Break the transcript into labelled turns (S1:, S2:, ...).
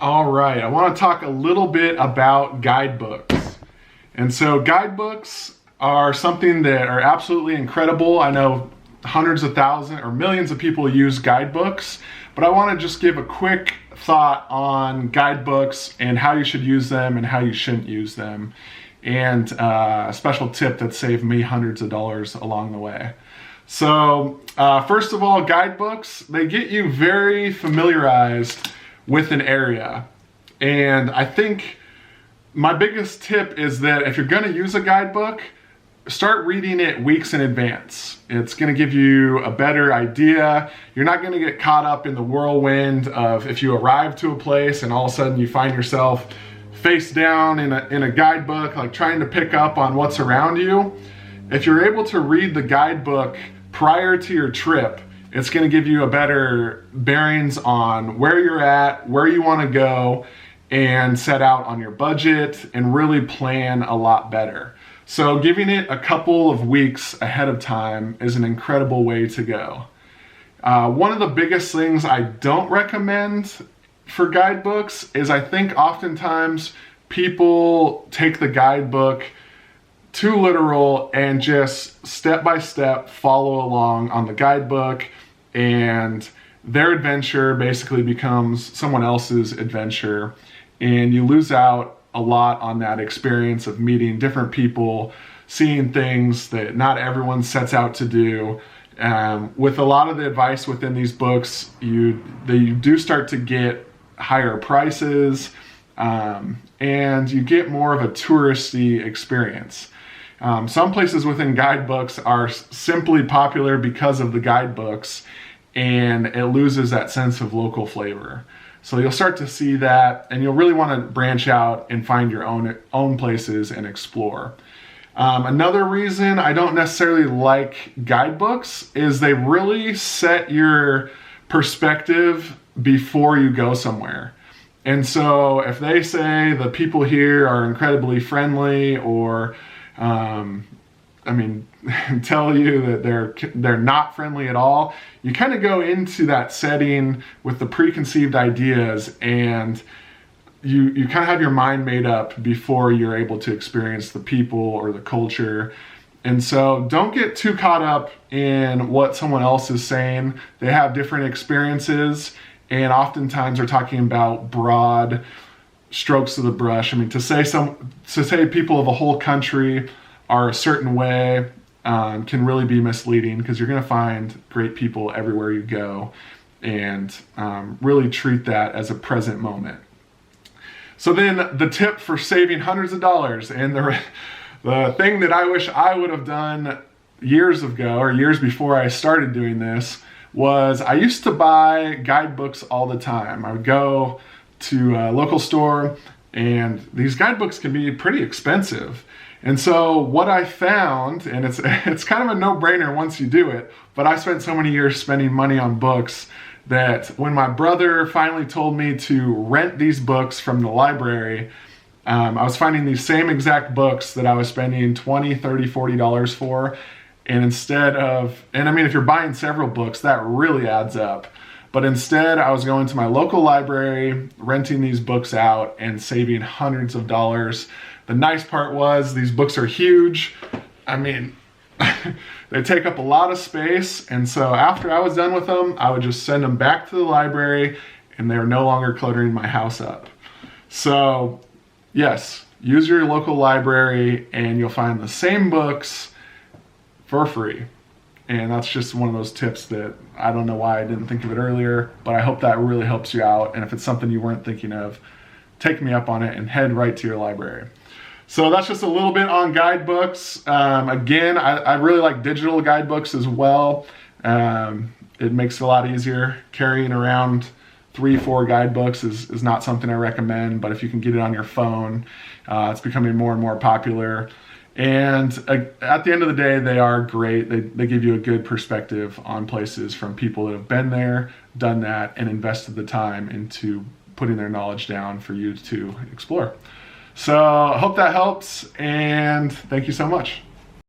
S1: All right, I want to talk a little bit about guidebooks. And so guidebooks are something that are absolutely incredible. I know hundreds of thousands or millions of people use guidebooks, but I want to just give a quick thought on guidebooks and how you should use them and how you shouldn't use them. And a special tip that saved me hundreds of dollars along the way. So first of all, guidebooks, they get you very familiarized with an area. And I think my biggest tip is that if you're going to use a guidebook, start reading it weeks in advance. It's going to give you a better idea. You're not going to get caught up in the whirlwind of if you arrive to a place and all of a sudden you find yourself face down in a guidebook, like trying to pick up on what's around you. If you're able to read the guidebook prior to your trip, it's going to give you a better bearings on where you're at, where you want to go, and set out on your budget and really plan a lot better. So giving it a couple of weeks ahead of time is an incredible way to go. One of the biggest things I don't recommend for guidebooks is I think oftentimes people take the guidebook too literal and just step by step follow along on the guidebook, and their adventure basically becomes someone else's adventure, and you lose out a lot on that experience of meeting different people, seeing things that not everyone sets out to do. With a lot of the advice within these books, you do start to get higher prices, and you get more of a touristy experience. Some places within guidebooks are simply popular because of the guidebooks, and it loses that sense of local flavor. So you'll start to see that, and you'll really want to branch out and find your own places and explore. Another reason I don't necessarily like guidebooks is they really set your perspective before you go somewhere. And so if they say the people here are incredibly friendly, or tell you that they're not friendly at all, you kind of go into that setting with the preconceived ideas, and you kind of have your mind made up before you're able to experience the people or the culture. And so don't get too caught up in what someone else is saying. They have different experiences, and oftentimes they're talking about broad strokes of the brush. To say people of a whole country are a certain way can really be misleading, because you're going to find great people everywhere you go, and really treat that as a present moment. So then the tip for saving hundreds of dollars, and the thing that I wish I would have done years ago or years before I started doing this, was I used to buy guidebooks all the time. I would go to a local store, and these guidebooks can be pretty expensive. And so what I found, and it's kind of a no-brainer once you do it, but I spent so many years spending money on books that when my brother finally told me to rent these books from the library, I was finding these same exact books that I was spending $20, $30, $40 for. And if you're buying several books, that really adds up. But instead, I was going to my local library, renting these books out, and saving hundreds of dollars. The nice part was these books are huge. They take up a lot of space. And so after I was done with them, I would just send them back to the library, and they were no longer cluttering my house up. So yes, use your local library, and you'll find the same books for free. And that's just one of those tips that I don't know why I didn't think of it earlier, but I hope that really helps you out. And if it's something you weren't thinking of, take me up on it and head right to your library. So that's just a little bit on guidebooks. Again, I really like digital guidebooks as well. It makes it a lot easier. Carrying around 3-4 guidebooks is not something I recommend, but if you can get it on your phone, it's becoming more and more popular. And at the end of the day, they are great. They give you a good perspective on places from people that have been there, done that, and invested the time into putting their knowledge down for you to explore. So I hope that helps, and thank you so much.